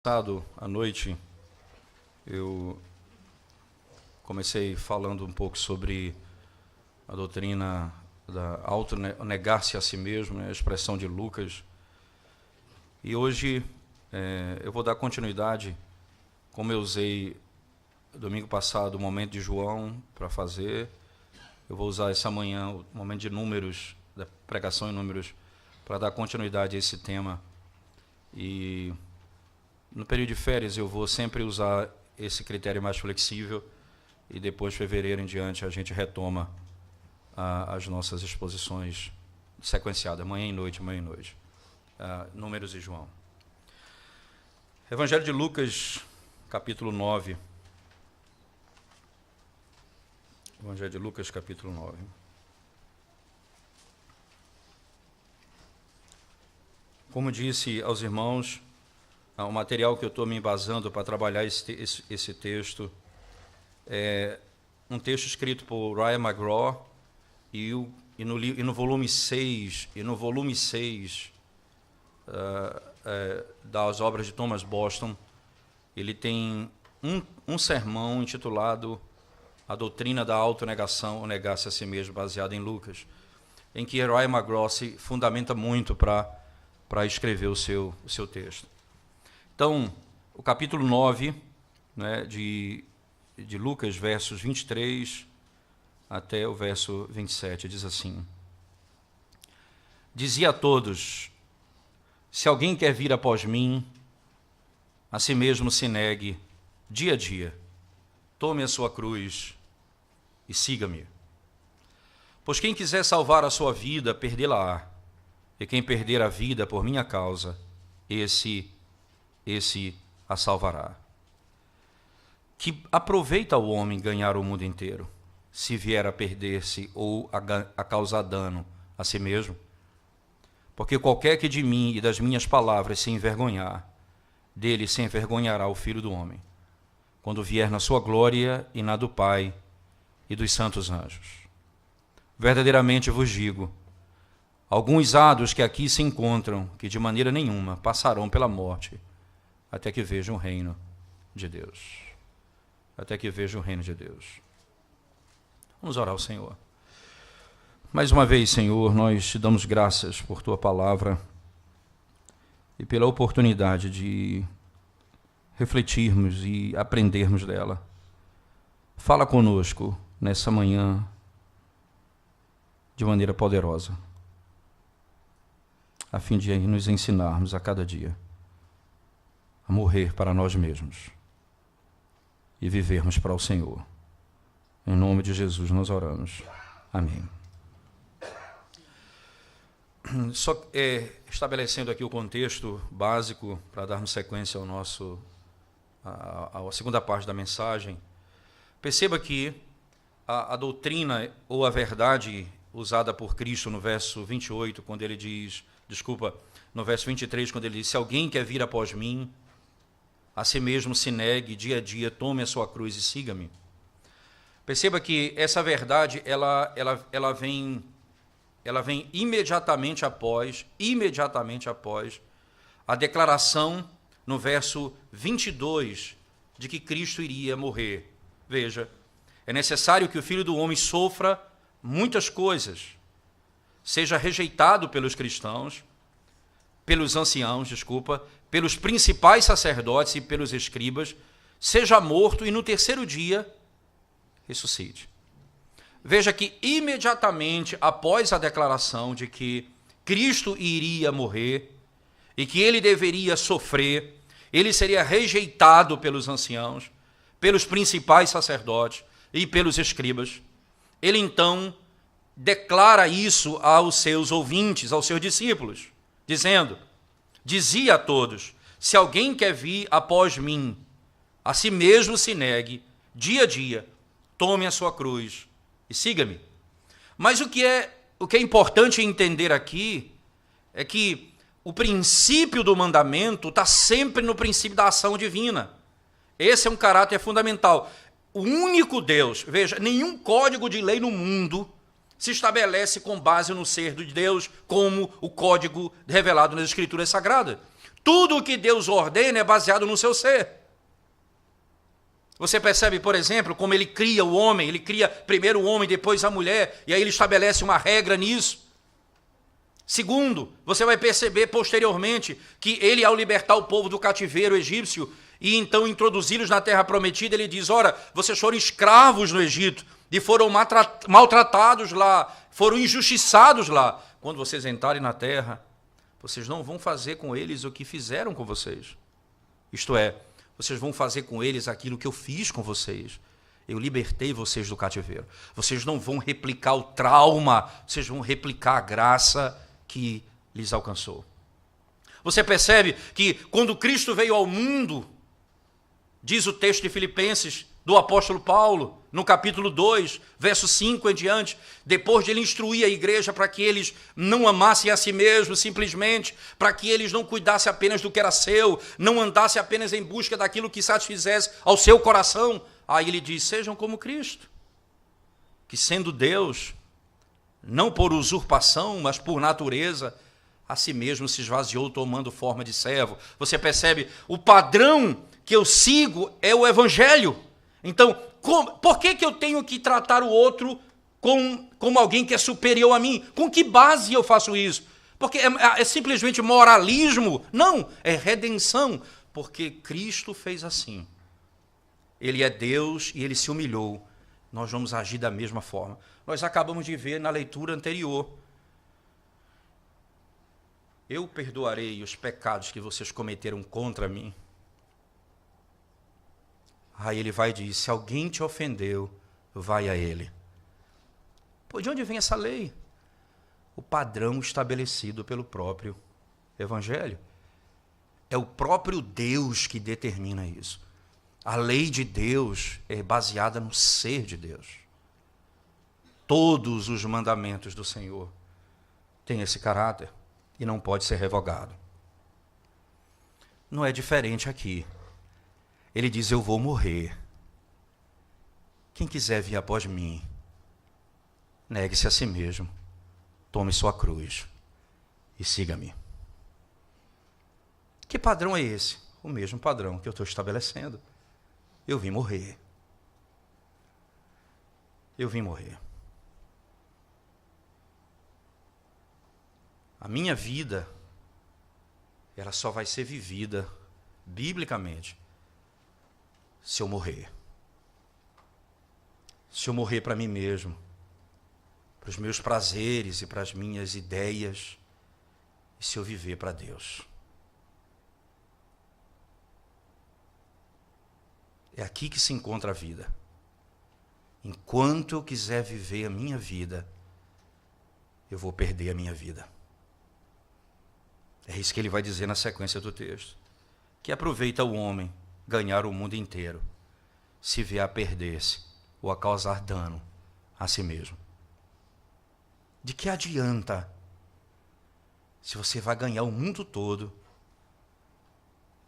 Passado à noite, eu comecei falando um pouco sobre a doutrina da auto-negar-se a si mesmo, né, a expressão de Lucas. E hoje eu vou dar continuidade, como eu usei domingo passado o momento de João para fazer. Eu vou usar essa manhã o momento de Números, da pregação em Números, para dar continuidade a esse tema. E no período de férias eu vou sempre usar esse critério mais flexível e depois, de fevereiro em diante, a gente retoma as nossas exposições sequenciadas, manhã e noite, Números e João. Evangelho de Lucas, capítulo 9. Evangelho de Lucas, capítulo 9. Como disse aos irmãos, o material que eu estou me embasando para trabalhar esse texto é um texto escrito por Ryan McGraw e no volume 6, das obras de Thomas Boston, ele tem um sermão intitulado A Doutrina da Autonegação, ou Negar-se a Si Mesmo, baseado em Lucas, em que Ryan McGraw se fundamenta muito para escrever o seu texto. Então, o capítulo 9, né, de Lucas, versos 23 até o verso 27, diz assim: Dizia a todos: se alguém quer vir após mim, a si mesmo se negue, dia a dia, tome a sua cruz e siga-me. Pois quem quiser salvar a sua vida, perdê-la-á, e quem perder a vida por minha causa, esse a salvará. Que aproveita o homem ganhar o mundo inteiro, se vier a perder-se ou a causar dano a si mesmo? Porque qualquer que de mim e das minhas palavras se envergonhar, dele se envergonhará o Filho do Homem, quando vier na sua glória e na do Pai e dos santos anjos. Verdadeiramente vos digo, alguns há dos que aqui se encontram, que de maneira nenhuma passarão pela morte, até que vejam o reino de Deus. Até que vejam o reino de Deus. Vamos orar ao Senhor. Mais uma vez, Senhor, nós te damos graças por tua palavra e pela oportunidade de refletirmos e aprendermos dela. Fala conosco nessa manhã de maneira poderosa, a fim de nos ensinarmos a cada dia a morrer para nós mesmos e vivermos para o Senhor. Em nome de Jesus nós oramos. Amém. Só estabelecendo aqui o contexto básico para darmos sequência à segunda parte da mensagem, perceba que a doutrina ou a verdade usada por Cristo no verso 28, quando ele diz, no verso 23, quando ele diz: se alguém quer vir após mim, a si mesmo se negue, dia a dia, tome a sua cruz e siga-me. Perceba que essa verdade, ela vem imediatamente após a declaração no verso 22 de que Cristo iria morrer. Veja, é necessário que o Filho do Homem sofra muitas coisas, seja rejeitado pelos cristãos, pelos anciãos, pelos principais sacerdotes e pelos escribas, seja morto e no terceiro dia ressuscite. Veja que imediatamente após a declaração de que Cristo iria morrer e que ele deveria sofrer, ele seria rejeitado pelos anciãos, pelos principais sacerdotes e pelos escribas, ele então declara isso aos seus ouvintes, aos seus discípulos, dizendo: dizia a todos, se alguém quer vir após mim, a si mesmo se negue, dia a dia, tome a sua cruz e siga-me. Mas o que é importante entender aqui é que o princípio do mandamento está sempre no princípio da ação divina. Esse é um caráter fundamental. O único Deus, veja, nenhum código de lei no mundo se estabelece com base no ser de Deus como o código revelado nas Escrituras Sagradas. Tudo o que Deus ordena é baseado no seu ser. Você percebe, por exemplo, como ele cria o homem, ele cria primeiro o homem, depois a mulher, e aí ele estabelece uma regra nisso. Segundo, você vai perceber posteriormente que ele, ao libertar o povo do cativeiro egípcio e então introduzi-los na terra prometida, ele diz, ora, vocês foram escravos no Egito e foram maltratados lá, foram injustiçados lá. Quando vocês entrarem na terra, vocês não vão fazer com eles o que fizeram com vocês. Isto é, vocês vão fazer com eles aquilo que eu fiz com vocês. Eu libertei vocês do cativeiro. Vocês não vão replicar o trauma, vocês vão replicar a graça que lhes alcançou. Você percebe que quando Cristo veio ao mundo, diz o texto de Filipenses do apóstolo Paulo, no capítulo 2, verso 5 em diante, depois de ele instruir a igreja para que eles não amassem a si mesmos simplesmente, para que eles não cuidassem apenas do que era seu, não andassem apenas em busca daquilo que satisfizesse ao seu coração, aí ele diz, sejam como Cristo, que sendo Deus, não por usurpação, mas por natureza, a si mesmo se esvaziou tomando forma de servo. Você percebe? O padrão que eu sigo é o evangelho. Então, por que eu tenho que tratar o outro como alguém que é superior a mim? Com que base eu faço isso? Porque é simplesmente moralismo? Não, é redenção. Porque Cristo fez assim. Ele é Deus e ele se humilhou. Nós vamos agir da mesma forma. Nós acabamos de ver na leitura anterior. Eu perdoarei os pecados que vocês cometeram contra mim. Aí ele vai e diz, se alguém te ofendeu, vai a ele. Pô, de onde vem essa lei? O padrão estabelecido pelo próprio evangelho. É o próprio Deus que determina isso. A lei de Deus é baseada no ser de Deus. Todos os mandamentos do Senhor têm esse caráter e não pode ser revogado. Não é diferente aqui. Ele diz, eu vou morrer. Quem quiser vir após mim, negue-se a si mesmo, tome sua cruz e siga-me. Que padrão é esse? O mesmo padrão que eu estou estabelecendo. Eu vim morrer. Eu vim morrer. A minha vida, ela só vai ser vivida, biblicamente, se eu morrer. Se eu morrer para mim mesmo, para os meus prazeres e para as minhas ideias, e se eu viver para Deus. É aqui que se encontra a vida. Enquanto eu quiser viver a minha vida, eu vou perder a minha vida. É isso que ele vai dizer na sequência do texto. Que aproveita o homem ganhar o mundo inteiro, se vier a perder-se ou a causar dano a si mesmo. De que adianta se você vai ganhar o mundo todo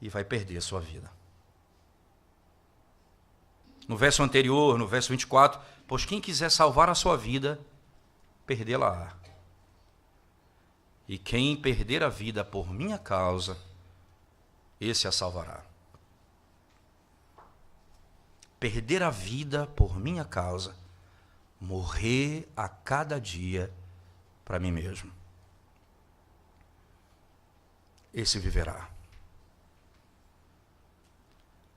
e vai perder a sua vida? No verso anterior, no verso 24, pois quem quiser salvar a sua vida, perdê-la-á. E quem perder a vida por minha causa, esse a salvará. Perder a vida por minha causa, morrer a cada dia para mim mesmo. Esse viverá.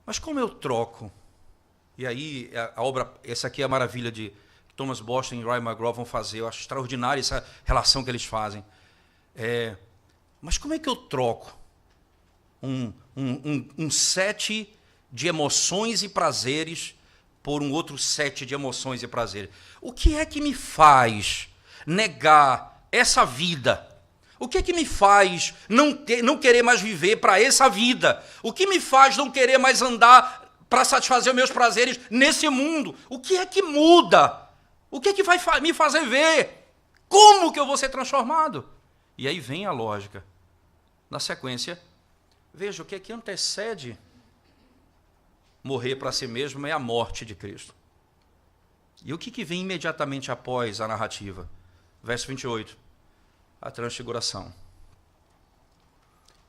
Mas como eu troco? E aí, a obra, essa aqui é a maravilha de Thomas Boston e Ray McGraw vão fazer. Eu acho extraordinária essa relação que eles fazem. Mas como é que eu troco um set de emoções e prazeres por um outro set de emoções e prazeres? O que é que me faz negar essa vida? O que é que me faz não querer mais viver para essa vida? O que me faz não querer mais andar para satisfazer os meus prazeres nesse mundo? O que é que muda? O que é que vai me fazer ver? Como que eu vou ser transformado? E aí vem a lógica. Na sequência, veja, o que é que antecede morrer para si mesmo é a morte de Cristo. E o que vem imediatamente após a narrativa? Verso 28, a transfiguração.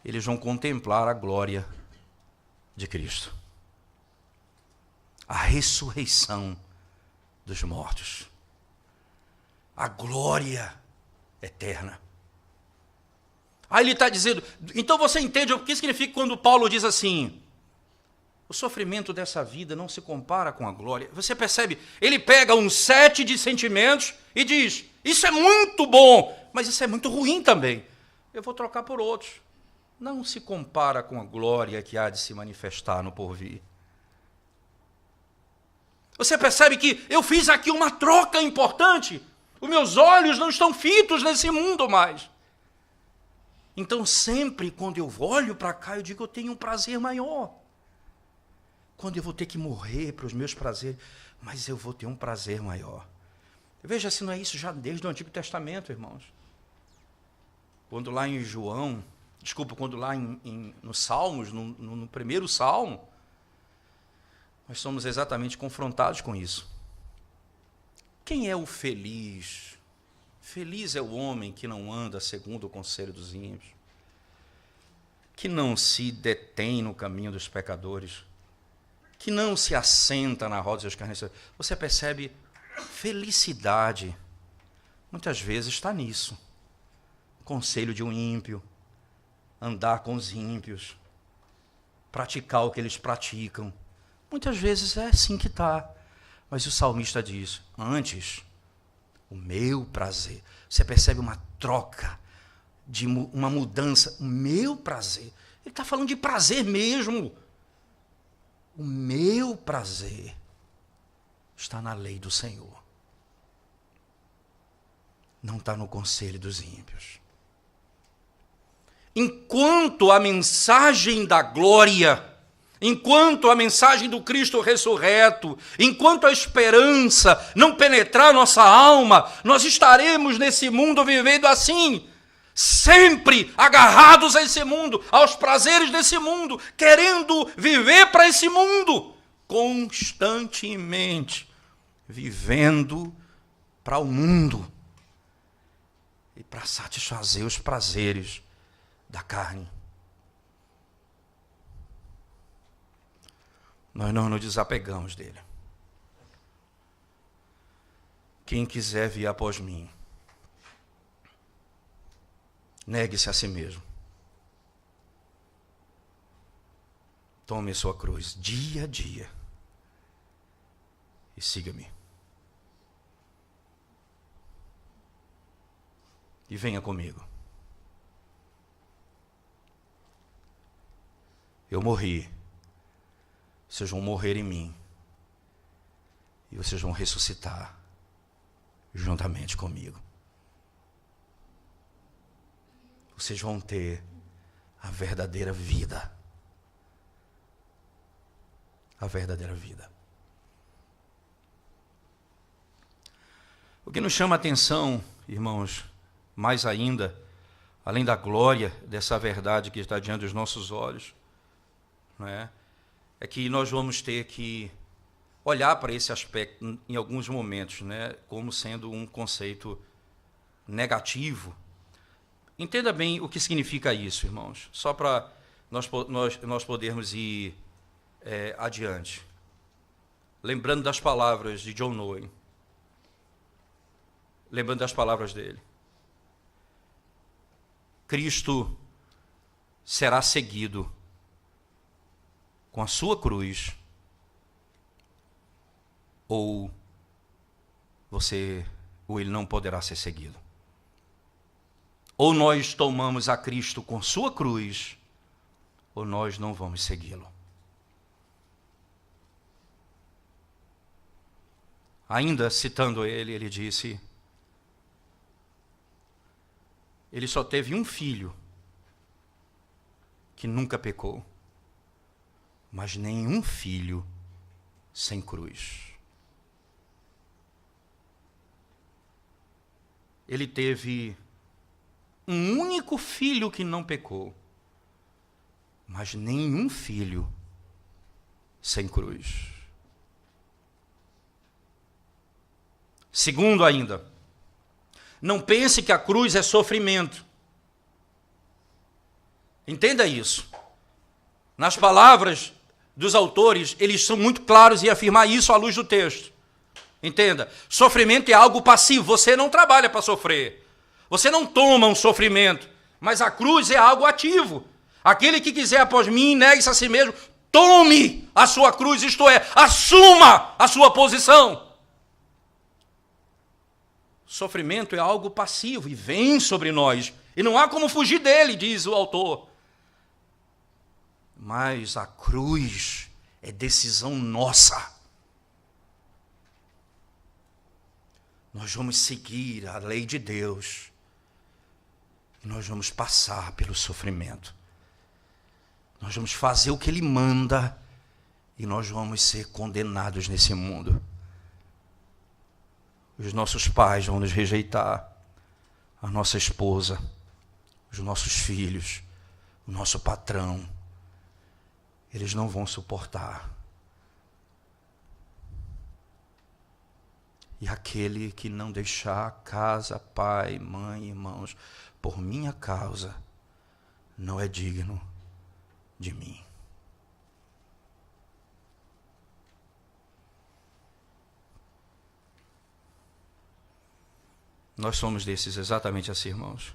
eles vão contemplar a glória de Cristo. A ressurreição dos mortos. A glória eterna. Aí ele está dizendo, então você entende o que significa quando Paulo diz assim, o sofrimento dessa vida não se compara com a glória. Você percebe? Ele pega um set de sentimentos e diz, isso é muito bom, mas isso é muito ruim também. Eu vou trocar por outros. Não se compara com a glória que há de se manifestar no porvir. Você percebe que eu fiz aqui uma troca importante. Os meus olhos não estão fitos nesse mundo mais. Então, sempre quando eu olho para cá, eu digo, eu tenho um prazer maior. Quando eu vou ter que morrer para os meus prazeres, mas eu vou ter um prazer maior. Veja se não é isso já desde o Antigo Testamento, irmãos. Quando lá em João, quando lá nos Salmos, no primeiro Salmo, nós somos exatamente confrontados com isso. Quem é o feliz? Feliz é o homem que não anda segundo o conselho dos ímpios, que não se detém no caminho dos pecadores, que não se assenta na roda dos escarnecedores. Você percebe, felicidade, muitas vezes está nisso. Conselho de um ímpio, andar com os ímpios, praticar o que eles praticam. Muitas vezes é assim que está. Mas o salmista diz, antes, o meu prazer. Você percebe uma troca, uma mudança, o meu prazer. Ele está falando de prazer mesmo. O meu prazer está na lei do Senhor. Não está no conselho dos ímpios. Enquanto a mensagem da glória, enquanto a mensagem do Cristo ressurreto, enquanto a esperança não penetrar nossa alma, nós estaremos nesse mundo vivendo assim, sempre agarrados a esse mundo, aos prazeres desse mundo, querendo viver para esse mundo, constantemente vivendo para o mundo e para satisfazer os prazeres da carne. Nós não nos desapegamos dele. Quem quiser vir após mim, negue-se a si mesmo. Tome sua cruz dia a dia e siga-me. E venha comigo. Eu morri. Vocês vão morrer em mim. E vocês vão ressuscitar juntamente comigo. Vocês vão ter a verdadeira vida. A verdadeira vida. O que nos chama a atenção, irmãos, mais ainda, além da glória dessa verdade que está diante dos nossos olhos, não é? É que nós vamos ter que olhar para esse aspecto em alguns momentos, né, como sendo um conceito negativo. Entenda bem o que significa isso, irmãos, só para nós podermos ir adiante. Lembrando das palavras de John Owen, lembrando das palavras dele. Cristo será seguido com a sua cruz, ou ele não poderá ser seguido. Ou nós tomamos a Cristo com sua cruz, ou nós não vamos segui-lo. Ainda citando ele disse, ele só teve um filho que nunca pecou, mas nenhum filho sem cruz. Ele teve um único filho que não pecou, mas nenhum filho sem cruz. Segundo ainda, não pense que a cruz é sofrimento. Entenda isso. Nas palavras dos autores, eles são muito claros em afirmar isso à luz do texto. Entenda, sofrimento é algo passivo, você não trabalha para sofrer. Você não toma um sofrimento, mas a cruz é algo ativo. Aquele que quiser após mim, negue-se a si mesmo, tome a sua cruz, isto é, assuma a sua posição. Sofrimento é algo passivo e vem sobre nós. E não há como fugir dele, diz o autor. Mas a cruz é decisão nossa. Nós vamos seguir a lei de Deus. E nós vamos passar pelo sofrimento. Nós vamos fazer o que Ele manda. E nós vamos ser condenados nesse mundo. Os nossos pais vão nos rejeitar. A nossa esposa. Os nossos filhos. O nosso patrão. Eles não vão suportar. E aquele que não deixar casa, pai, mãe, irmãos, por minha causa, não é digno de mim. Nós somos desses, exatamente assim, irmãos.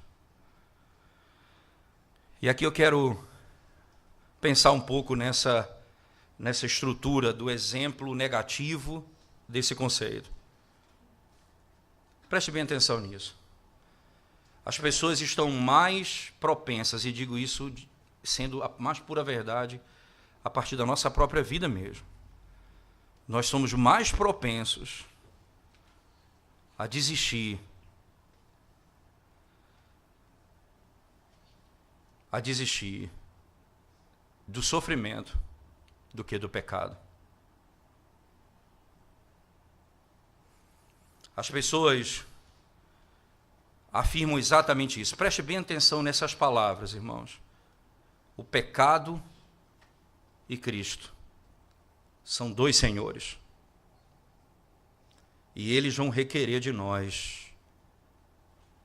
E aqui eu quero pensar um pouco nessa estrutura do exemplo negativo desse conceito. Preste bem atenção nisso. As pessoas estão mais propensas, e digo isso sendo a mais pura verdade, a partir da nossa própria vida mesmo. Nós somos mais propensos a desistir, do sofrimento do que do pecado. As pessoas afirmam exatamente isso. Preste bem atenção nessas palavras, irmãos. O pecado e Cristo são dois senhores. E eles vão requerer de nós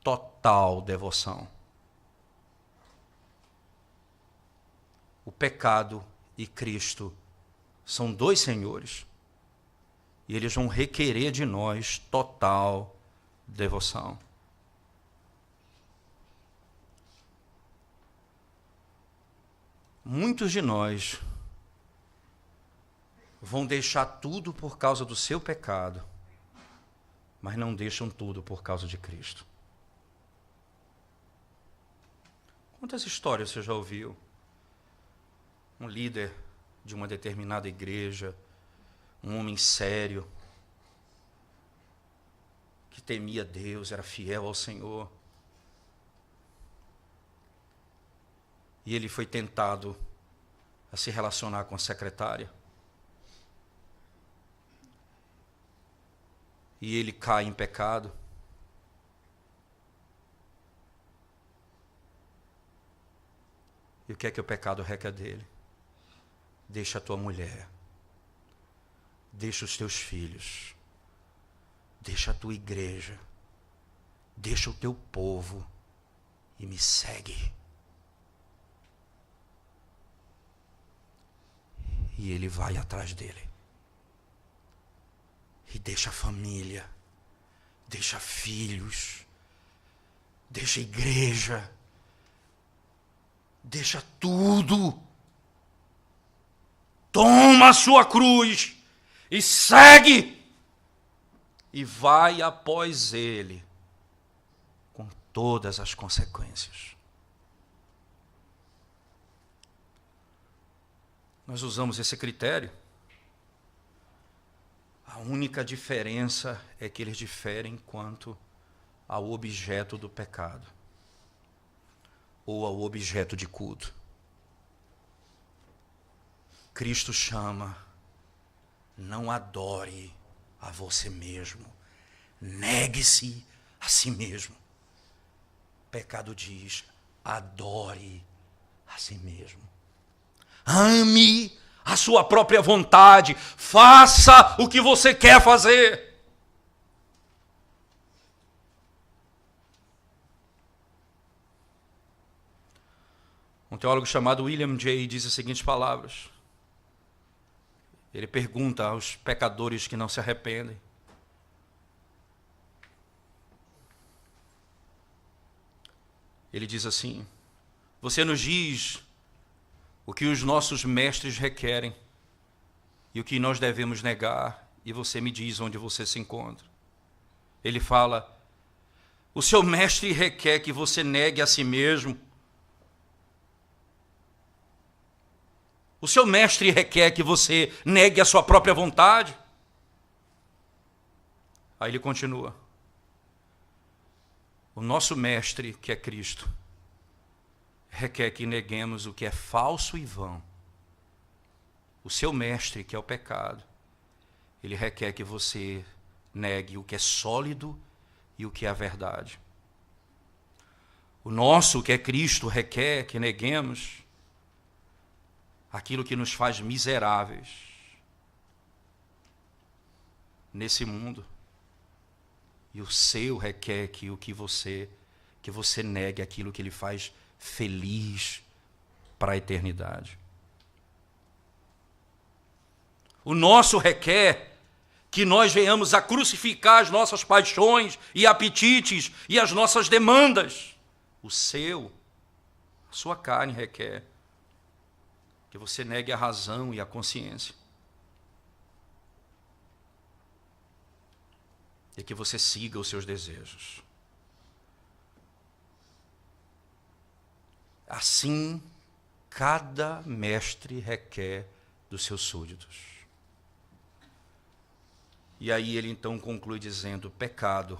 total devoção. O pecado e Cristo são dois senhores. E eles vão requerer de nós total devoção. Muitos de nós vão deixar tudo por causa do seu pecado, mas não deixam tudo por causa de Cristo. Quantas histórias você já ouviu? Um líder de uma determinada igreja, um homem sério, que temia Deus, era fiel ao Senhor. E ele foi tentado a se relacionar com a secretária. E ele cai em pecado. E o que é que o pecado requer dele? Deixa a tua mulher. Deixa os teus filhos, deixa a tua igreja, deixa o teu povo e me segue. E ele vai atrás dele. E deixa a família, deixa filhos, deixa a igreja, deixa tudo. Toma a sua cruz. E segue, e vai após ele, com todas as consequências. Nós usamos esse critério. A única diferença é que eles diferem quanto ao objeto do pecado, ou ao objeto de culto. Cristo chama: não adore a você mesmo. Negue-se a si mesmo. Pecado diz: adore a si mesmo. Ame a sua própria vontade. Faça o que você quer fazer. Um Um teólogo chamado William Jay diz as seguintes palavras. Ele pergunta aos pecadores que não se arrependem: ele diz assim: você nos diz o que os nossos mestres requerem e o que nós devemos negar, e você me diz onde você se encontra. Ele fala: o seu mestre requer que você negue a si mesmo. O seu mestre requer que você negue a sua própria vontade. Aí ele continua: o nosso mestre, que é Cristo, requer que neguemos o que é falso e vão. O seu mestre, que é o pecado, ele requer que você negue o que é sólido e o que é a verdade. O nosso, que é Cristo, requer que neguemos aquilo que nos faz miseráveis nesse mundo. E o seu requer que você negue aquilo que lhe faz feliz para a eternidade. O nosso requer que nós venhamos a crucificar as nossas paixões e apetites e as nossas demandas. O seu, a sua carne requer que você negue a razão e a consciência. E que você siga os seus desejos. Assim, cada mestre requer dos seus súditos. E aí ele então conclui dizendo: pecado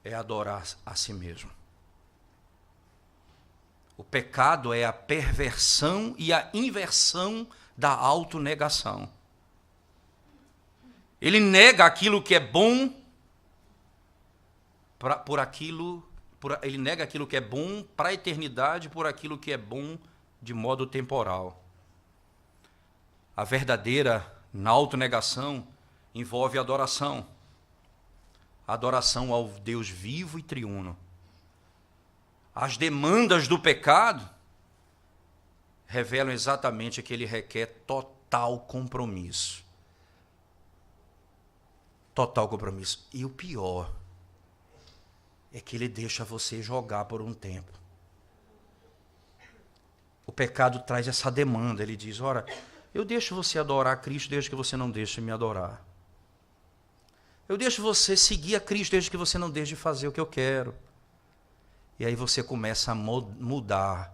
é adorar a si mesmo. O pecado é a perversão e a inversão da autonegação. Ele nega aquilo que é bom ele nega aquilo que é bom para a eternidade por aquilo que é bom de modo temporal. A verdadeira na autonegação envolve adoração. Adoração ao Deus vivo e triuno. As demandas do pecado revelam exatamente que ele requer total compromisso. Total compromisso. E o pior é que ele deixa você jogar por um tempo. O pecado traz essa demanda. Ele diz: ora, eu deixo você adorar a Cristo desde que você não deixe me adorar. Eu deixo você seguir a Cristo desde que você não deixe de fazer o que eu quero. E aí você começa a mudar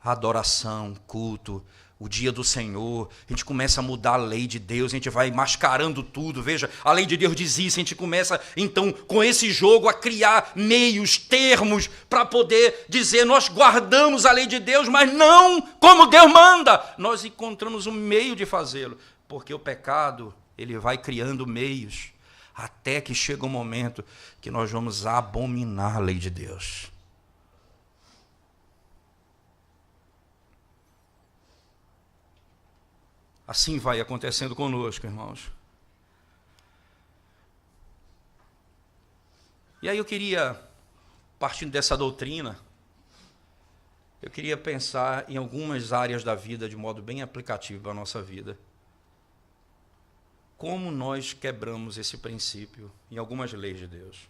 a adoração, culto, o dia do Senhor. A gente começa a mudar a lei de Deus, a gente vai mascarando tudo. Veja, a lei de Deus diz isso, a gente começa então com esse jogo a criar meios, termos, para poder dizer: nós guardamos a lei de Deus, mas não como Deus manda. Nós encontramos um meio de fazê-lo, porque o pecado, ele vai criando meios, até que chega um momento que nós vamos abominar a lei de Deus. Assim vai acontecendo conosco, irmãos. E aí eu queria, partindo dessa doutrina, eu queria pensar em algumas áreas da vida de modo bem aplicativo para a nossa vida. Como nós quebramos esse princípio em algumas leis de Deus.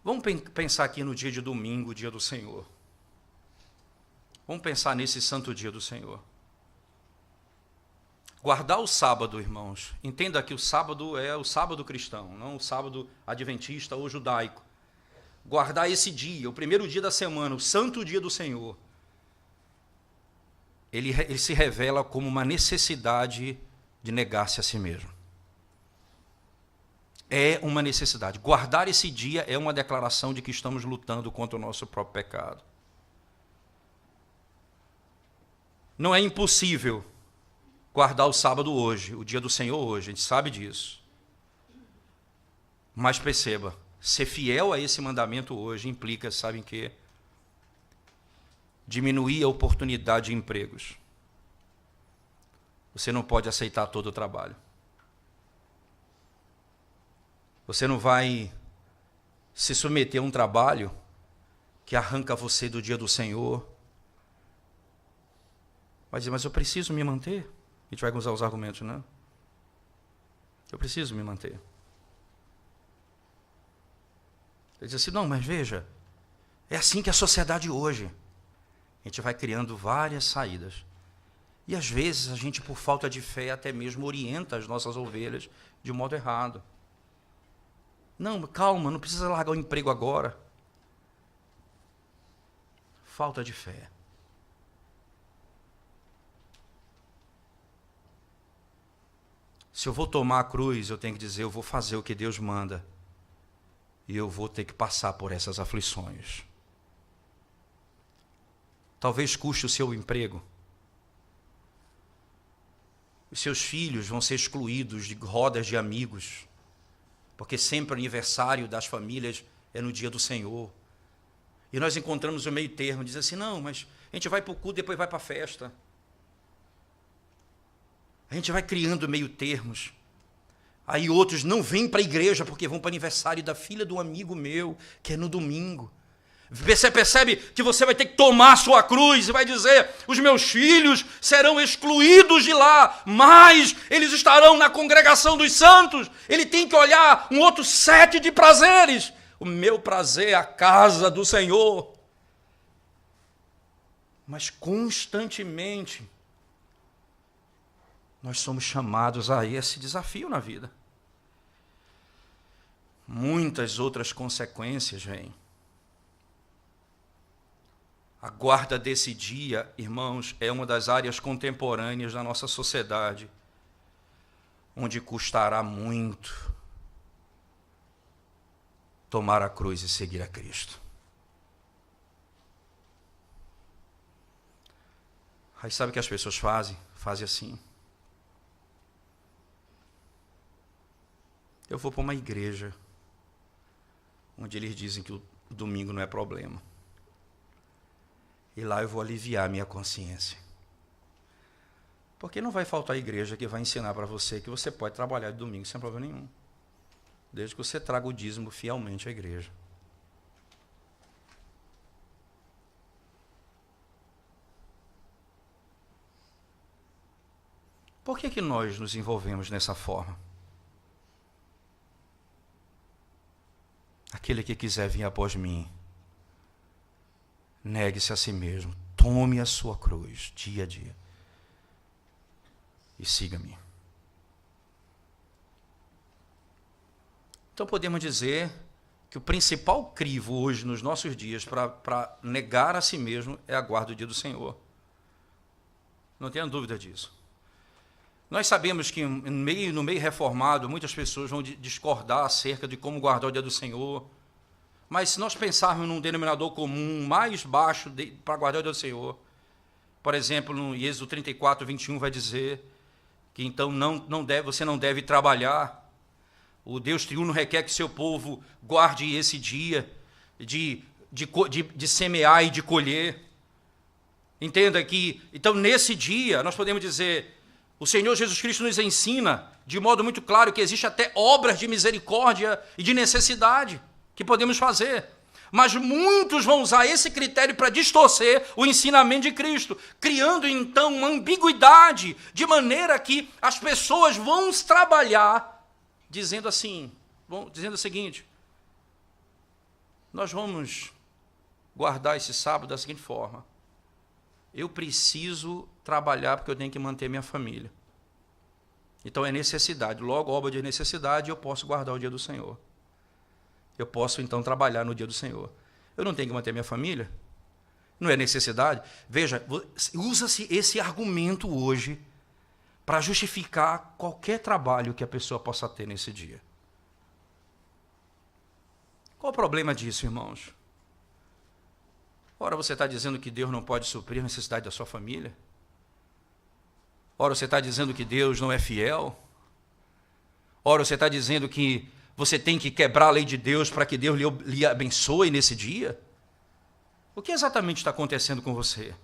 Vamos pensar aqui no dia de domingo, o dia do Senhor. Vamos pensar nesse santo dia do Senhor. Guardar o sábado, irmãos. Entenda que o sábado é o sábado cristão, não o sábado adventista ou judaico. Guardar esse dia, o primeiro dia da semana, o santo dia do Senhor. Ele se revela como uma necessidade de negar-se a si mesmo. É uma necessidade. Guardar esse dia é uma declaração de que estamos lutando contra o nosso próprio pecado. Não é impossível guardar o sábado hoje, o dia do Senhor hoje, a gente sabe disso. Mas perceba, ser fiel a esse mandamento hoje implica, sabem o quê? Diminuir a oportunidade de empregos. Você não pode aceitar todo o trabalho. Você não vai se submeter a um trabalho que arranca você do dia do Senhor. Vai dizer, mas eu preciso me manter. A gente vai usar os argumentos, né? Eu preciso me manter. Ele diz assim, não, mas veja, é assim que a sociedade hoje. A gente vai criando várias saídas. E às vezes a gente, por falta de fé, até mesmo orienta as nossas ovelhas de um modo errado. Não, calma, não precisa largar o emprego agora. Falta de fé. Se eu vou tomar a cruz, eu tenho que dizer, eu vou fazer o que Deus manda. E eu vou ter que passar por essas aflições. Talvez custe o seu emprego. Os seus filhos vão ser excluídos de rodas de amigos, porque sempre o aniversário das famílias é no dia do Senhor. E nós encontramos o meio termo, diz assim, não, mas a gente vai para o culto, depois vai para a festa. A gente vai criando meio termos. Aí outros não vêm para a igreja porque vão para o aniversário da filha de um amigo meu, que é no domingo. Você percebe que você vai ter que tomar a sua cruz e vai dizer, os meus filhos serão excluídos de lá, mas eles estarão na congregação dos santos. Ele tem que olhar um outro set de prazeres. O meu prazer é a casa do Senhor. Mas constantemente nós somos chamados a esse desafio na vida. Muitas outras consequências vêm. A guarda desse dia, irmãos, é uma das áreas contemporâneas da nossa sociedade, onde custará muito tomar a cruz e seguir a Cristo. Aí sabe o que as pessoas fazem? Fazem assim. Eu vou para uma igreja onde eles dizem que o domingo não é problema. E lá eu vou aliviar a minha consciência. Porque não vai faltar igreja que vai ensinar para você que você pode trabalhar de domingo sem problema nenhum. Desde que você traga o dízimo fielmente à igreja. Por que nós nos envolvemos dessa forma? Aquele que quiser vir após mim, negue-se a si mesmo, tome a sua cruz dia a dia e siga-me. Então podemos dizer que o principal crivo hoje nos nossos dias para negar a si mesmo é a guarda do dia do Senhor. Não tenha dúvida disso. Nós sabemos que no meio reformado muitas pessoas vão discordar acerca de como guardar o dia do Senhor. Mas se nós pensarmos num denominador comum mais baixo para guardar o dia do Senhor, por exemplo, no Êxodo 34, 21 vai dizer que então você não deve trabalhar. O Deus triuno requer que seu povo guarde esse dia de semear e de colher. Entenda que, então, nesse dia, nós podemos dizer, o Senhor Jesus Cristo nos ensina, de modo muito claro, que existe até obras de misericórdia e de necessidade que podemos fazer. Mas muitos vão usar esse critério para distorcer o ensinamento de Cristo, criando, então, uma ambiguidade, de maneira que as pessoas vão trabalhar dizendo assim, dizendo o seguinte, nós vamos guardar esse sábado da seguinte forma, eu preciso trabalhar porque eu tenho que manter minha família. Então é necessidade, logo obra de necessidade, eu posso guardar o dia do Senhor. Eu posso então trabalhar no dia do Senhor. Eu não tenho que manter minha família? Não é necessidade? Veja, usa-se esse argumento hoje para justificar qualquer trabalho que a pessoa possa ter nesse dia. Qual o problema disso, irmãos? Ora, você está dizendo que Deus não pode suprir a necessidade da sua família? Ora, você está dizendo que Deus não é fiel? Ora, você está dizendo que você tem que quebrar a lei de Deus para que Deus lhe abençoe nesse dia? O que exatamente está acontecendo com você?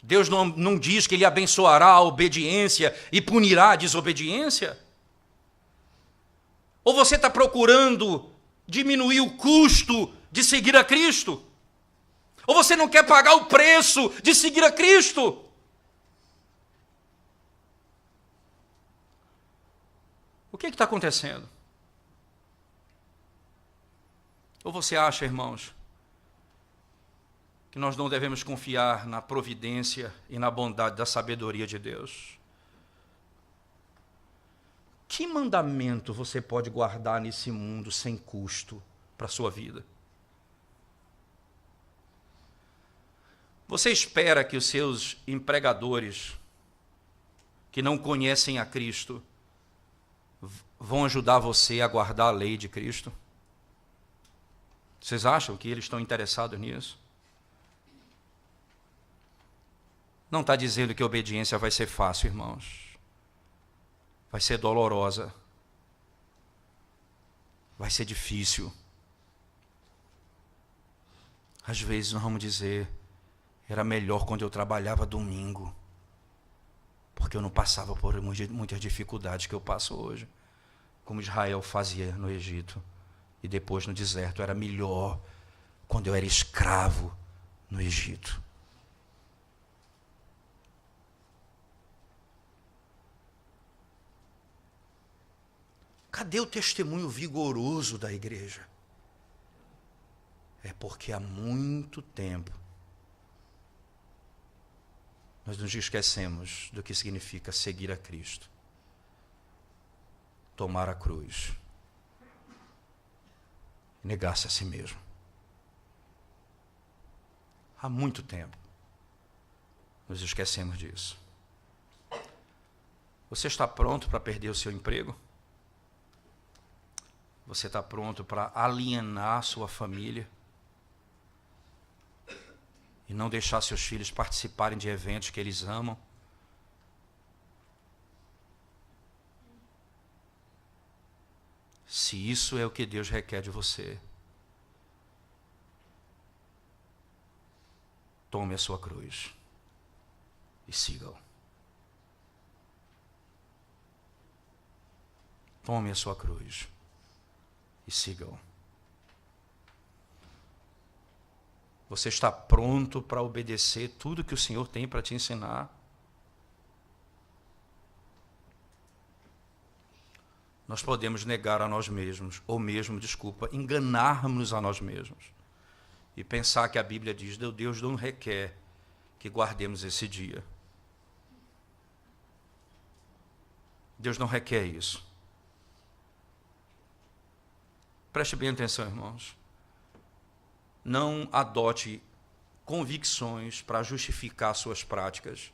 Deus não diz que Ele abençoará a obediência e punirá a desobediência? Ou você está procurando diminuir o custo de seguir a Cristo? Ou você não quer pagar o preço de seguir a Cristo? O que está acontecendo? Ou você acha, irmãos, que nós não devemos confiar na providência e na bondade da sabedoria de Deus? Que mandamento você pode guardar nesse mundo sem custo para a sua vida? Você espera que os seus empregadores, que não conhecem a Cristo, vão ajudar você a guardar a lei de Cristo? Vocês acham que eles estão interessados nisso? Não está dizendo que a obediência vai ser fácil, irmãos. Vai ser dolorosa. Vai ser difícil. Às vezes nós vamos dizer, era melhor quando eu trabalhava domingo, porque eu não passava por muitas dificuldades que eu passo hoje, como Israel fazia no Egito e depois no deserto. Era melhor quando eu era escravo no Egito. Cadê o testemunho vigoroso da igreja? É porque há muito tempo nós nos esquecemos do que significa seguir a Cristo, tomar a cruz, negar-se a si mesmo. Há muito tempo nos esquecemos disso. Você está pronto para perder o seu emprego? Você está pronto para alienar sua família e não deixar seus filhos participarem de eventos que eles amam? Se isso é o que Deus requer de você, tome a sua cruz e siga-o. Tome a sua cruz e siga-o. Você está pronto para obedecer tudo que o Senhor tem para te ensinar? Nós podemos negar a nós mesmos, ou mesmo, enganarmos a nós mesmos e pensar que a Bíblia diz, Deus não requer que guardemos esse dia. Deus não requer isso. Preste bem atenção, irmãos. Não adote convicções para justificar suas práticas.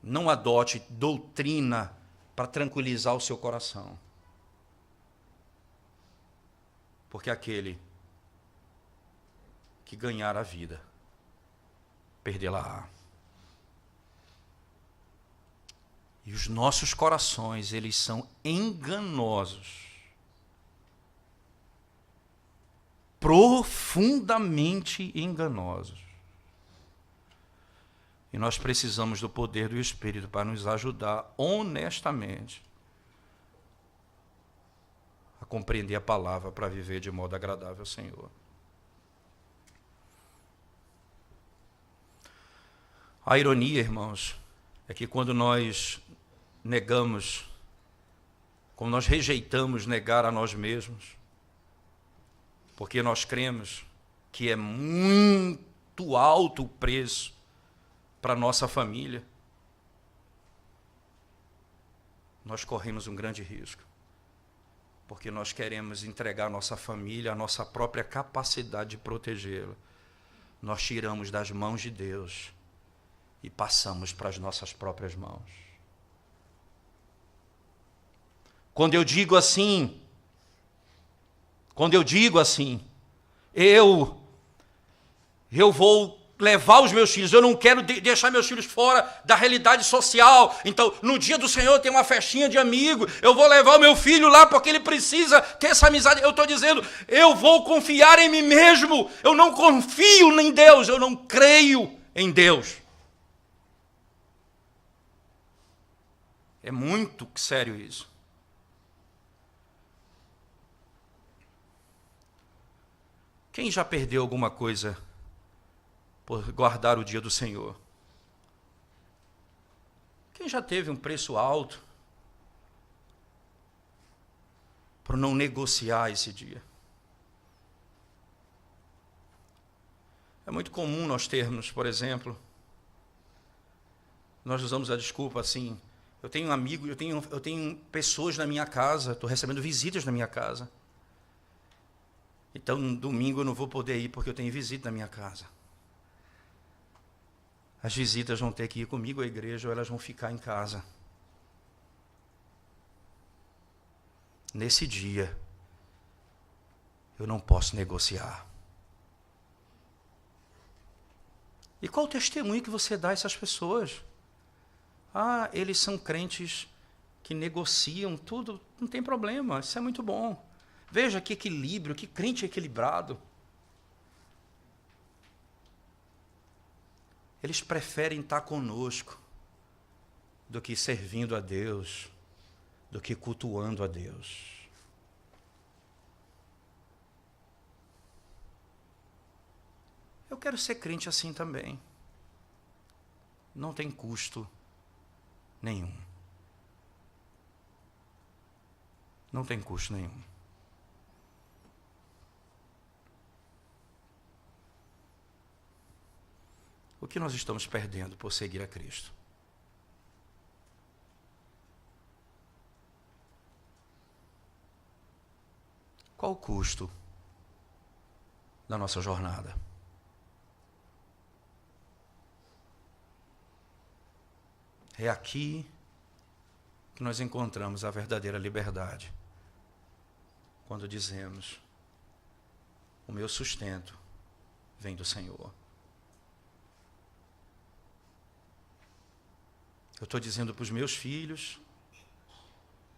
Não adote doutrina para tranquilizar o seu coração. Porque aquele que ganhar a vida, perdê-la-á. E os nossos corações, eles são enganosos. Profundamente enganosos. E nós precisamos do poder do Espírito para nos ajudar honestamente a compreender a palavra para viver de modo agradável ao Senhor. A ironia, irmãos, é que quando nós negamos, quando nós rejeitamos negar a nós mesmos, porque nós cremos que é muito alto o preço para a nossa família, nós corremos um grande risco, porque nós queremos entregar a nossa família, a nossa própria capacidade de protegê-la. Nós tiramos das mãos de Deus e passamos para as nossas próprias mãos. Quando eu digo assim, eu vou levar os meus filhos, eu não quero deixar meus filhos fora da realidade social. Então, no dia do Senhor tem uma festinha de amigo, eu vou levar o meu filho lá porque ele precisa ter essa amizade. Eu estou dizendo, eu vou confiar em mim mesmo, eu não confio em Deus, eu não creio em Deus. É muito sério isso. Quem já perdeu alguma coisa por guardar o dia do Senhor? Quem já teve um preço alto por não negociar esse dia? É muito comum nós termos, por exemplo, nós usamos a desculpa assim, eu tenho amigos, eu tenho pessoas na minha casa, estou recebendo visitas na minha casa. Então, no domingo eu não vou poder ir porque eu tenho visita na minha casa. As visitas vão ter que ir comigo à igreja ou elas vão ficar em casa. Nesse dia, eu não posso negociar. E qual o testemunho que você dá a essas pessoas? Ah, eles são crentes que negociam tudo, não tem problema, isso é muito bom. Veja que equilíbrio, que crente equilibrado. Eles preferem estar conosco do que servindo a Deus, do que cultuando a Deus. Eu quero ser crente assim também. Não tem custo nenhum. Não tem custo nenhum. O que nós estamos perdendo por seguir a Cristo? Qual o custo da nossa jornada? É aqui que nós encontramos a verdadeira liberdade. Quando dizemos, o meu sustento vem do Senhor. Eu estou dizendo para os meus filhos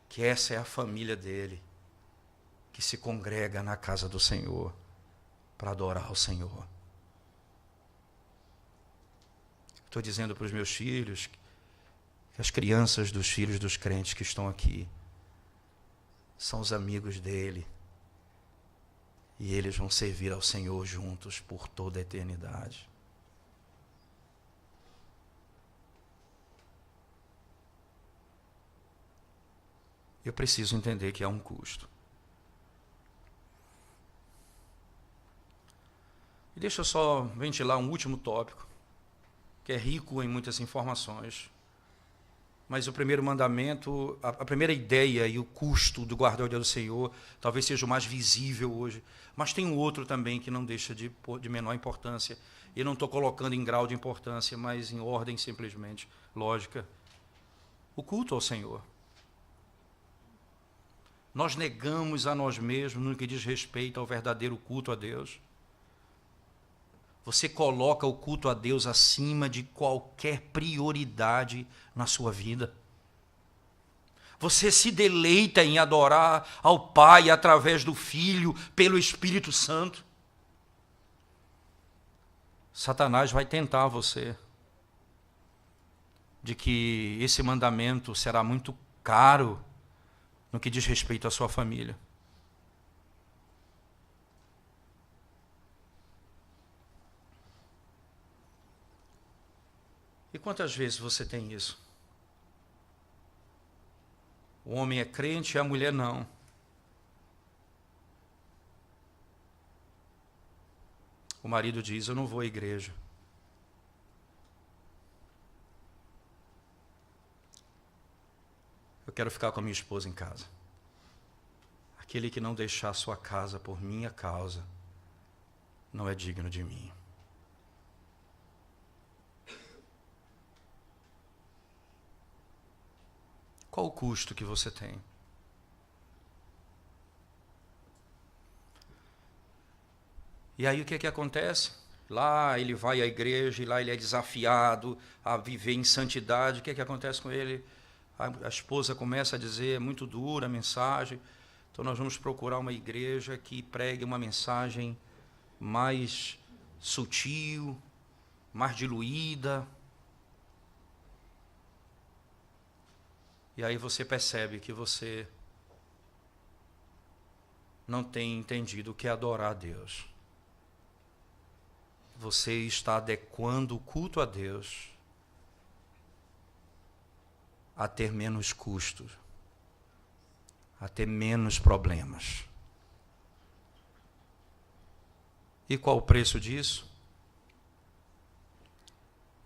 que essa é a família dele, que se congrega na casa do Senhor para adorar o Senhor. Estou dizendo para os meus filhos que as crianças dos filhos dos crentes que estão aqui são os amigos dele e eles vão servir ao Senhor juntos por toda a eternidade. Eu preciso entender que há um custo. E deixa eu só ventilar um último tópico, que é rico em muitas informações. Mas o primeiro mandamento, a primeira ideia e o custo do guardar o dia do Senhor, talvez seja o mais visível hoje. Mas tem um outro também que não deixa de menor importância. E não estou colocando em grau de importância, mas em ordem simplesmente lógica. O culto ao Senhor. Nós negamos a nós mesmos no que diz respeito ao verdadeiro culto a Deus. Você coloca o culto a Deus acima de qualquer prioridade na sua vida. Você se deleita em adorar ao Pai através do Filho, pelo Espírito Santo. Satanás vai tentar você de que esse mandamento será muito caro no que diz respeito à sua família. E quantas vezes você tem isso? O homem é crente e a mulher não. O marido diz, eu não vou à igreja. Eu quero ficar com a minha esposa em casa. Aquele que não deixar sua casa por minha causa, não é digno de mim. Qual o custo que você tem? E aí o que acontece? Lá ele vai à igreja, e lá ele é desafiado a viver em santidade. O que acontece com ele? A esposa começa a dizer, é muito dura a mensagem, então nós vamos procurar uma igreja que pregue uma mensagem mais sutil, mais diluída. E aí você percebe que você não tem entendido o que é adorar a Deus. você está adequando o culto a Deus a ter menos custos, a ter menos problemas. E qual o preço disso?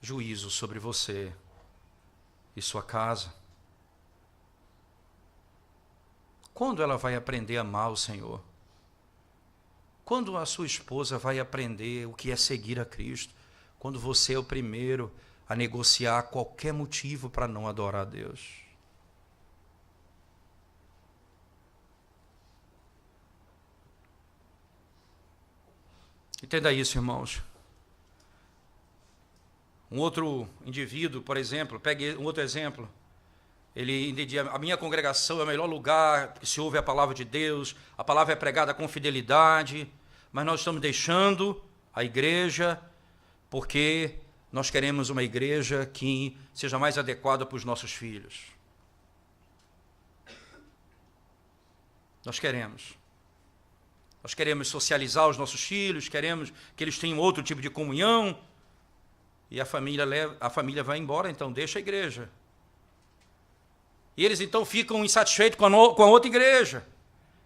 Juízo sobre você e sua casa. Quando ela vai aprender a amar o Senhor? Quando a sua esposa vai aprender o que é seguir a Cristo? Quando você é o primeiro a negociar qualquer motivo para não adorar a Deus? Entenda isso, irmãos. Um outro indivíduo, por exemplo, pegue um outro exemplo. Ele entendia, a minha congregação é o melhor lugar que se ouve a palavra de Deus, a palavra é pregada com fidelidade, mas nós estamos deixando a igreja porque nós queremos uma igreja que seja mais adequada para os nossos filhos. Nós queremos socializar os nossos filhos, queremos que eles tenham outro tipo de comunhão, e a família vai embora, então deixa a igreja. E eles então ficam insatisfeitos com a outra igreja.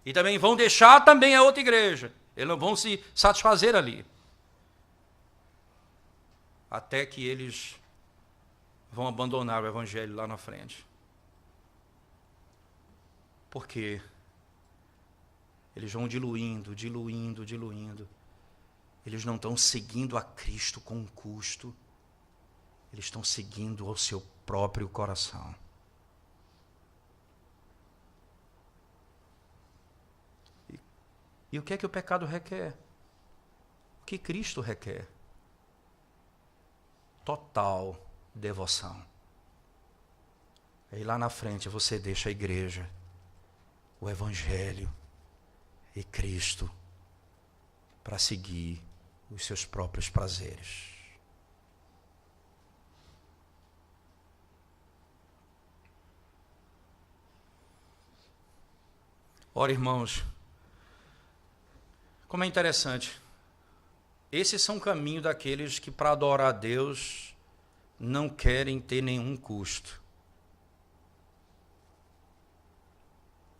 E também vão deixar também a outra igreja. Eles não vão se satisfazer ali. Até que eles vão abandonar o evangelho lá na frente. Por quê? Eles vão diluindo. Eles não estão seguindo a Cristo com custo. Eles estão seguindo ao seu próprio coração. E o que é que o pecado requer? O que Cristo requer? Total devoção. Aí lá na frente você deixa a igreja, o evangelho e Cristo para seguir os seus próprios prazeres. Ora, irmãos, como é interessante. Esses são o caminho daqueles que, para adorar a Deus, não querem ter nenhum custo.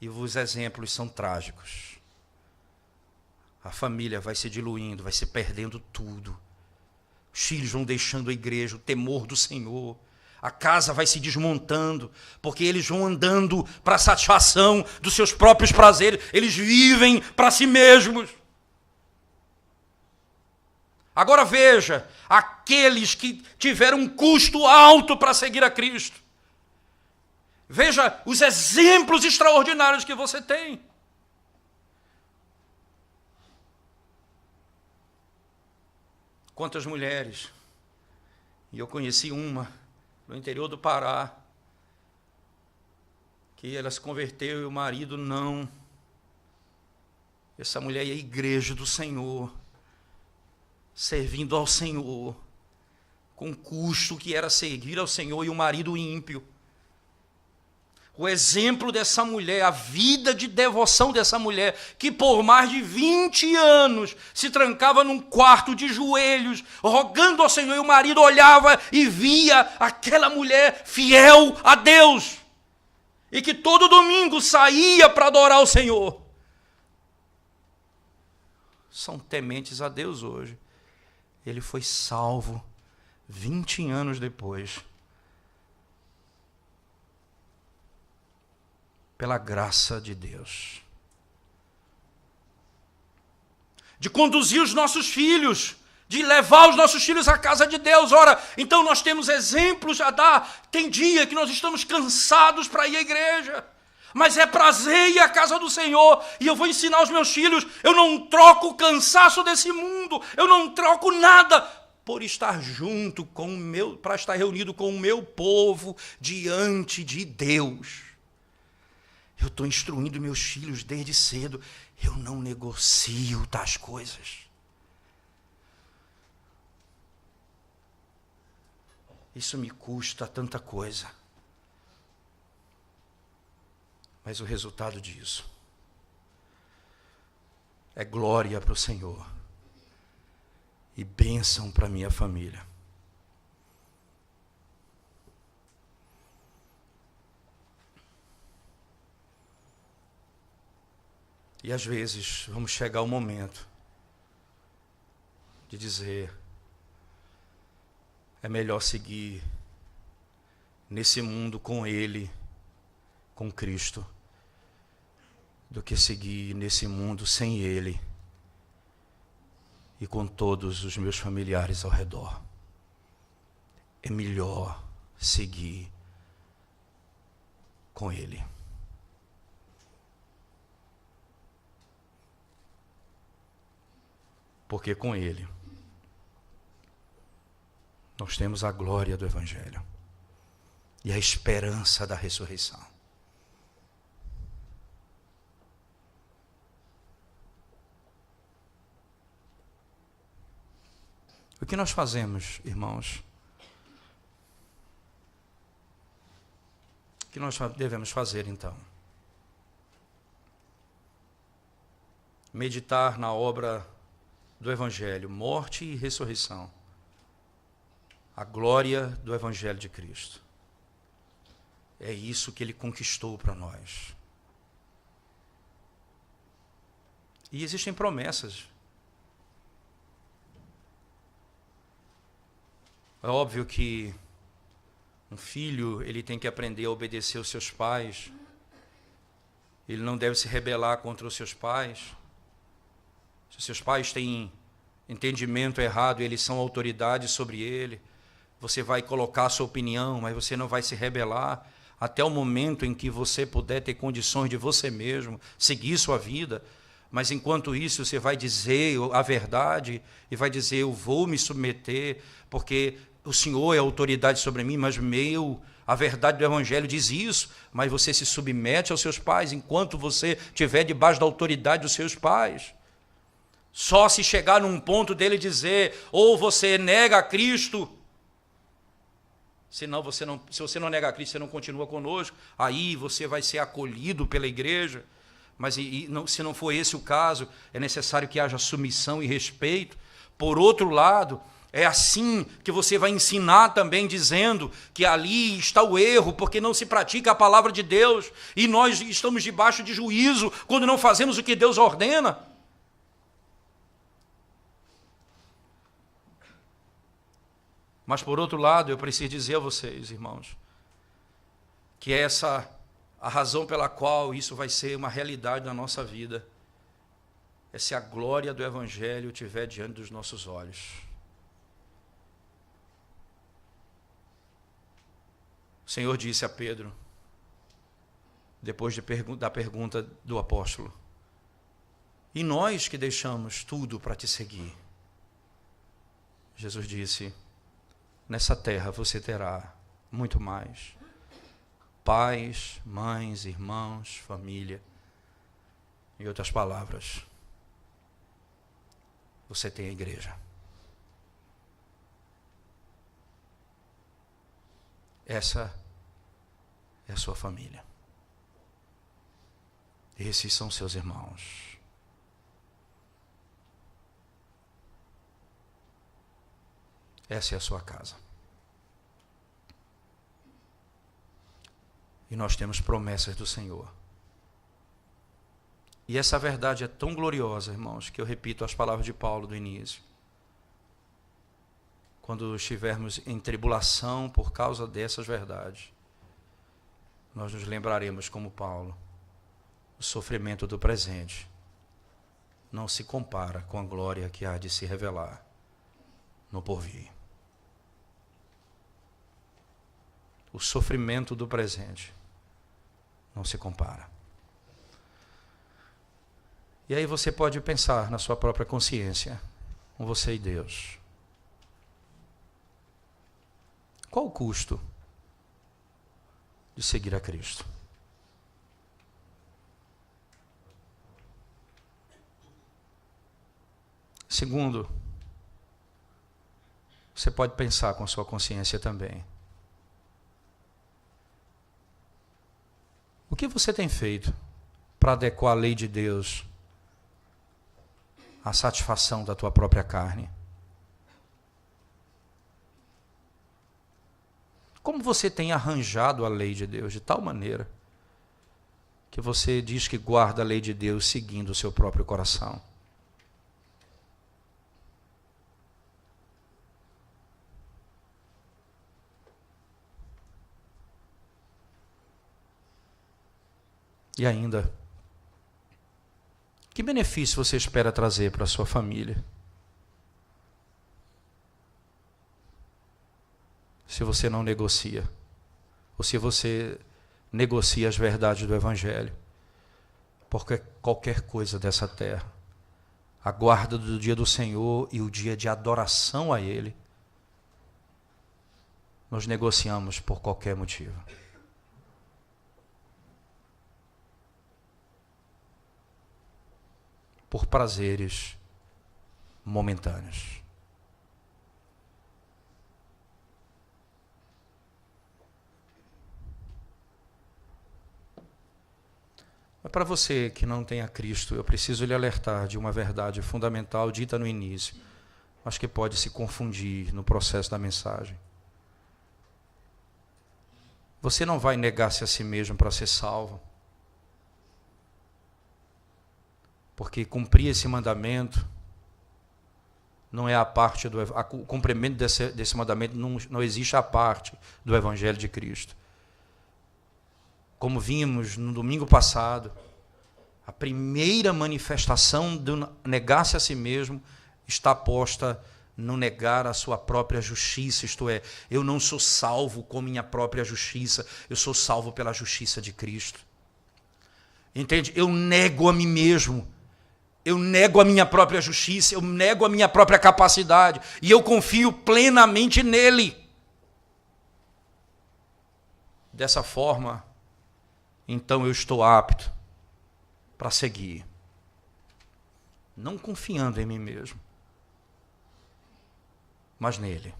E os exemplos são trágicos. A família vai se diluindo, vai se perdendo tudo. Os filhos vão deixando a igreja, o temor do Senhor. A casa vai se desmontando, porque eles vão andando para a satisfação dos seus próprios prazeres. Eles vivem para si mesmos. Agora veja, aqueles que tiveram um custo alto para seguir a Cristo. Veja os exemplos extraordinários que você tem. Quantas mulheres, e eu conheci uma no interior do Pará, que ela se converteu e o marido não. Essa mulher é a igreja do Senhor, servindo ao Senhor, com custo que era seguir ao Senhor, e o marido ímpio. O exemplo dessa mulher, a vida de devoção dessa mulher, que por mais de 20 anos se trancava num quarto de joelhos, rogando ao Senhor, e o marido olhava e via aquela mulher fiel a Deus, e que todo domingo saía para adorar o Senhor. São tementes a Deus hoje. Ele foi salvo 20 anos depois, pela graça de Deus. De conduzir os nossos filhos, de levar os nossos filhos à casa de Deus. Ora, então nós temos exemplos a dar. Tem dia que nós estamos cansados para ir à igreja, mas é prazer ir à casa do Senhor. E eu vou ensinar aos meus filhos, eu não troco o cansaço desse mundo, eu não troco nada por estar junto com para estar reunido com o meu povo diante de Deus. Eu estou instruindo meus filhos desde cedo. Eu não negocio tais coisas. Isso me custa tanta coisa. Mas o resultado disso é glória para o Senhor e bênção para minha família. E às vezes vamos chegar ao momento de dizer: é melhor seguir nesse mundo com Ele, com Cristo, do que seguir nesse mundo sem Ele e com todos os meus familiares ao redor. É melhor seguir com Ele. Porque com Ele nós temos a glória do Evangelho e a esperança da ressurreição. O que nós fazemos, irmãos? O que nós devemos fazer, então? Meditar na obra do Evangelho, morte e ressurreição. A glória do Evangelho de Cristo. É isso que Ele conquistou para nós. E existem promessas. É óbvio que um filho, ele tem que aprender a obedecer aos seus pais. Ele não deve se rebelar contra os seus pais. Se os seus pais têm entendimento errado, eles são autoridade sobre ele, você vai colocar a sua opinião, mas você não vai se rebelar até o momento em que você puder ter condições de você mesmo seguir sua vida. Mas enquanto isso, você vai dizer a verdade e vai dizer: eu vou me submeter, porque o Senhor é autoridade sobre mim, mas a verdade do Evangelho diz isso. Mas você se submete aos seus pais enquanto você estiver debaixo da autoridade dos seus pais. Só se chegar num ponto dele dizer: ou você nega a Cristo, senão se você não nega a Cristo, você não continua conosco, aí você vai ser acolhido pela igreja. Mas se não for esse o caso, é necessário que haja submissão e respeito. Por outro lado, é assim que você vai ensinar também, dizendo que ali está o erro, porque não se pratica a palavra de Deus, e nós estamos debaixo de juízo quando não fazemos o que Deus ordena. Mas, por outro lado, eu preciso dizer a vocês, irmãos, que essa a razão pela qual isso vai ser uma realidade na nossa vida é se a glória do Evangelho estiver diante dos nossos olhos. O Senhor disse a Pedro, depois da pergunta do apóstolo: e nós que deixamos tudo para te seguir? Jesus disse: nessa terra você terá muito mais. Pais, mães, irmãos, família. Em outras palavras, você tem a igreja. Essa é a sua família. Esses são seus irmãos. Essa é a sua casa. E nós temos promessas do Senhor. E essa verdade é tão gloriosa, irmãos, que eu repito as palavras de Paulo do início. Quando estivermos em tribulação por causa dessas verdades, nós nos lembraremos, como Paulo: o sofrimento do presente não se compara com a glória que há de se revelar no porvir. O sofrimento do presente não se compara. E aí você pode pensar na sua própria consciência, com você e Deus. Qual o custo de seguir a Cristo? Segundo, você pode pensar com a sua consciência também. O que você tem feito para adequar a lei de Deus à satisfação da tua própria carne? Como você tem arranjado a lei de Deus de tal maneira que você diz que guarda a lei de Deus seguindo o seu próprio coração? E ainda, que benefício você espera trazer para a sua família se você não negocia? Ou se você negocia as verdades do Evangelho? Porque qualquer coisa dessa terra, a guarda do dia do Senhor e o dia de adoração a Ele, nós negociamos por qualquer motivo. Por prazeres momentâneos. Mas para você que não tem a Cristo, eu preciso lhe alertar de uma verdade fundamental dita no início, mas que pode se confundir no processo da mensagem. Você não vai negar-se a si mesmo para ser salvo. Porque cumprir esse mandamento não é a parte do... O cumprimento desse mandamento não existe a parte do Evangelho de Cristo. Como vimos no domingo passado, a primeira manifestação do negar-se a si mesmo está posta no negar a sua própria justiça, isto é, eu não sou salvo com minha própria justiça, eu sou salvo pela justiça de Cristo. Entende? Eu nego a mim mesmo. Eu nego a minha própria justiça, eu nego a minha própria capacidade, e eu confio plenamente nele. Dessa forma, então eu estou apto para seguir, não confiando em mim mesmo, mas nele.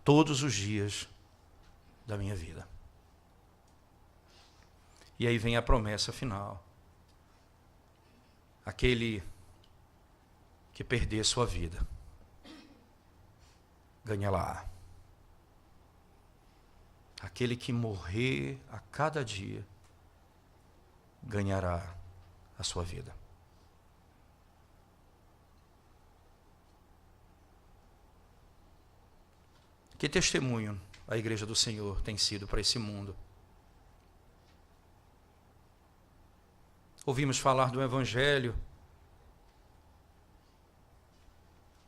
Todos os dias da minha vida. E aí vem a promessa final. Aquele que perder sua vida, ganha-la. Aquele que morrer a cada dia, ganhará a sua vida. Que testemunho a Igreja do Senhor tem sido para esse mundo? Ouvimos falar do Evangelho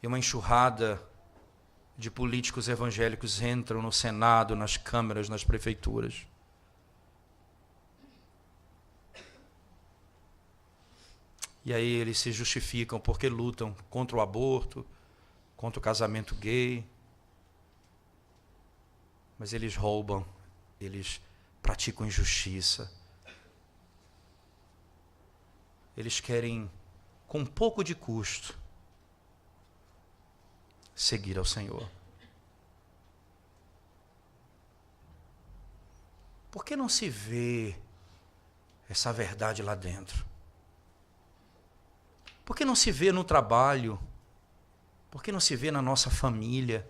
e uma enxurrada de políticos evangélicos entram no Senado, nas câmaras, nas prefeituras. E aí eles se justificam porque lutam contra o aborto, contra o casamento gay. Mas eles roubam, eles praticam injustiça. Eles querem, com um pouco de custo, seguir ao Senhor. Por que não se vê essa verdade lá dentro? Por que não se vê no trabalho? Por que não se vê na nossa família?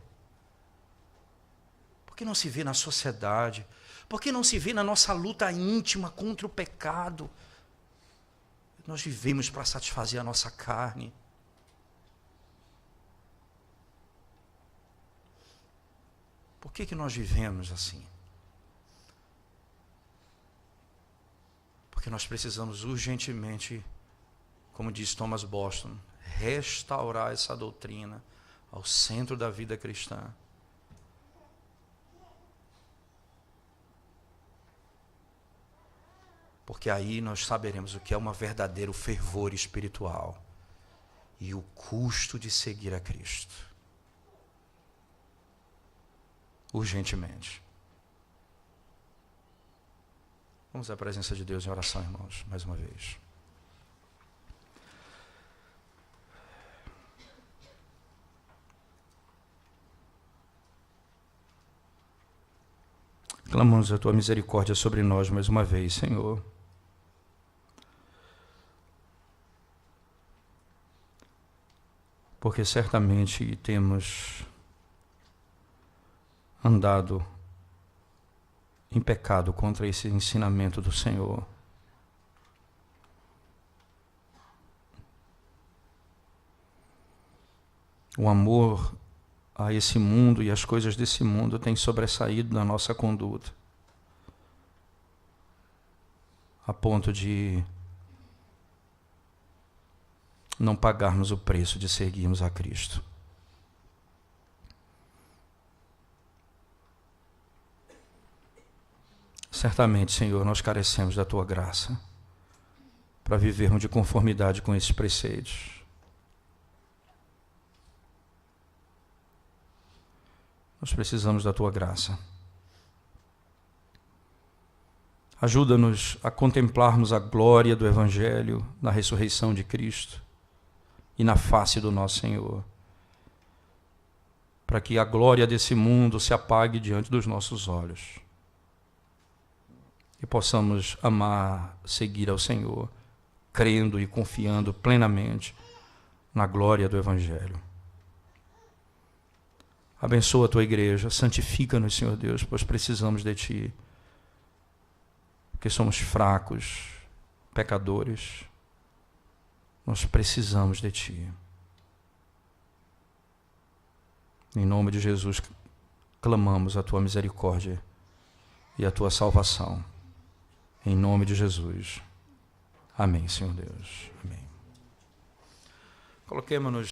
Por que não se vê na sociedade? Por que não se vê na nossa luta íntima contra o pecado? Nós vivemos para satisfazer a nossa carne. Por que nós vivemos assim? Porque nós precisamos urgentemente, como diz Thomas Boston, restaurar essa doutrina ao centro da vida cristã. Porque aí nós saberemos o que é um verdadeiro fervor espiritual e o custo de seguir a Cristo. Urgentemente. Vamos à presença de Deus em oração, irmãos, mais uma vez. Clamamos a tua misericórdia sobre nós mais uma vez, Senhor. Porque certamente temos andado em pecado contra esse ensinamento do Senhor. O amor a esse mundo e as coisas desse mundo tem sobressaído na nossa conduta, a ponto de não pagarmos o preço de seguirmos a Cristo. Certamente, Senhor, nós carecemos da Tua graça para vivermos de conformidade com esses preceitos. Nós precisamos da Tua graça. Ajuda-nos a contemplarmos a glória do Evangelho na ressurreição de Cristo e na face do nosso Senhor, para que a glória desse mundo se apague diante dos nossos olhos e possamos amar, seguir ao Senhor, crendo e confiando plenamente na glória do Evangelho. Abençoa a Tua igreja, santifica-nos, Senhor Deus, pois precisamos de Ti, porque somos fracos, pecadores, nós precisamos de Ti. Em nome de Jesus, clamamos a Tua misericórdia e a Tua salvação. Em nome de Jesus. Amém, Senhor Deus. Amém. Coloquemos-nos